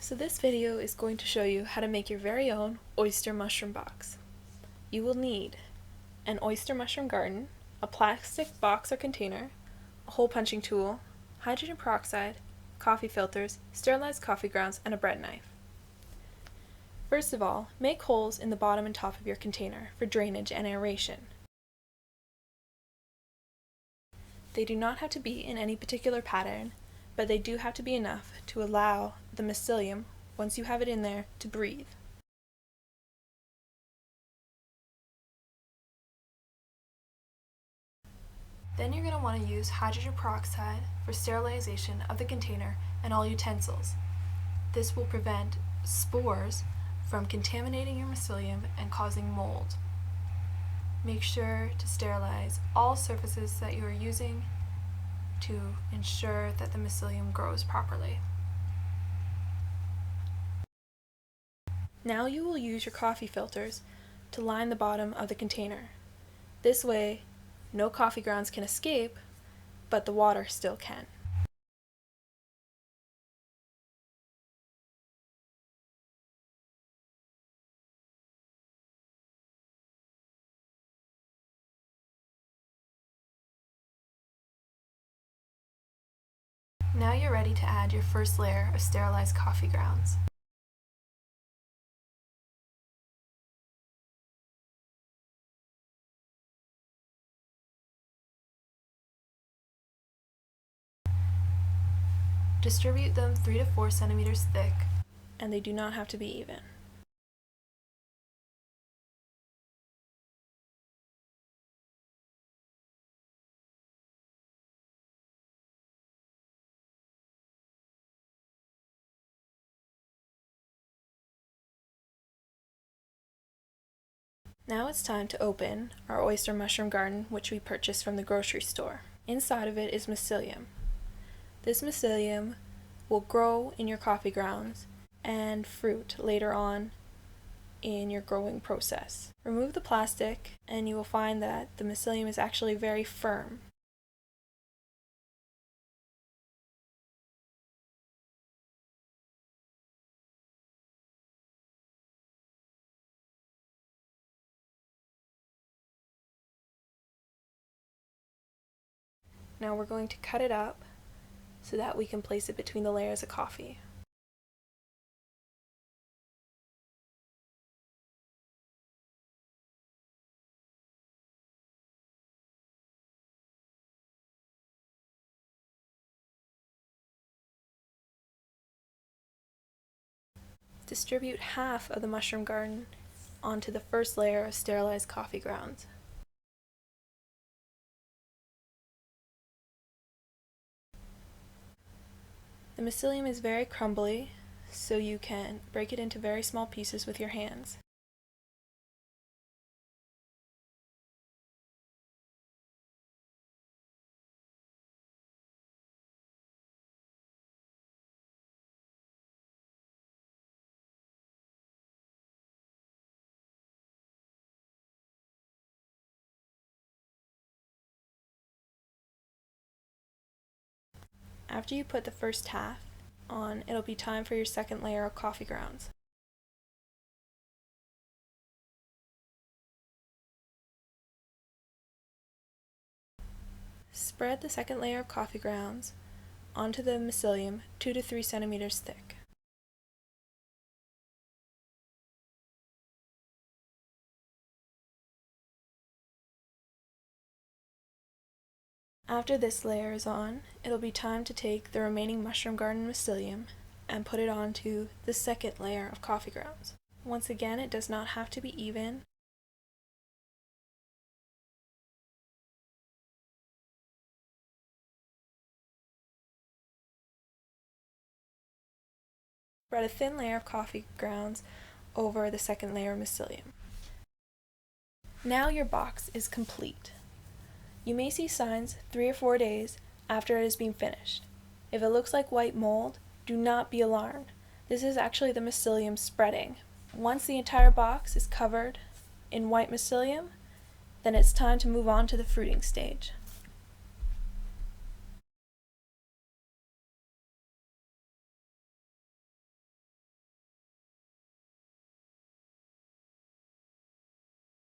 So this video is going to show you how to make your very own oyster mushroom box. You will need an oyster mushroom garden, a plastic box or container, a hole punching tool, hydrogen peroxide, coffee filters, sterilized coffee grounds, and a bread knife. First of all, make holes in the bottom and top of your container for drainage and aeration. They do not have to be in any particular pattern, but they do have to be enough to allow the mycelium, once you have it in there, to breathe. Then you're going to want to use hydrogen peroxide for sterilization of the container and all utensils. This will prevent spores from contaminating your mycelium and causing mold. Make sure to sterilize all surfaces that you are using to ensure that the mycelium grows properly. Now you will use your coffee filters to line the bottom of the container. This way, no coffee grounds can escape, but the water still can. Now you're ready to add your first layer of sterilized coffee grounds. Distribute them 3 to 4 centimeters thick, and they do not have to be even. Now it's time to open our oyster mushroom garden, which we purchased from the grocery store. Inside of it is mycelium. This mycelium will grow in your coffee grounds and fruit later on in your growing process. Remove the plastic and you will find that the mycelium is actually very firm. Now we're going to cut it up so that we can place it between the layers of coffee. Distribute half of the mushroom garden onto the first layer of sterilized coffee grounds. The mycelium is very crumbly, so you can break it into very small pieces with your hands. After you put the first half on, it'll be time for your second layer of coffee grounds. Spread the second layer of coffee grounds onto the mycelium 2 to 3 centimeters thick. After this layer is on, it'll be time to take the remaining mushroom garden mycelium and put it onto the second layer of coffee grounds. Once again, it does not have to be even. Spread a thin layer of coffee grounds over the second layer of mycelium. Now your box is complete. You may see signs 3 or 4 days after it has been finished. If it looks like white mold, do not be alarmed. This is actually the mycelium spreading. Once the entire box is covered in white mycelium, then it's time to move on to the fruiting stage.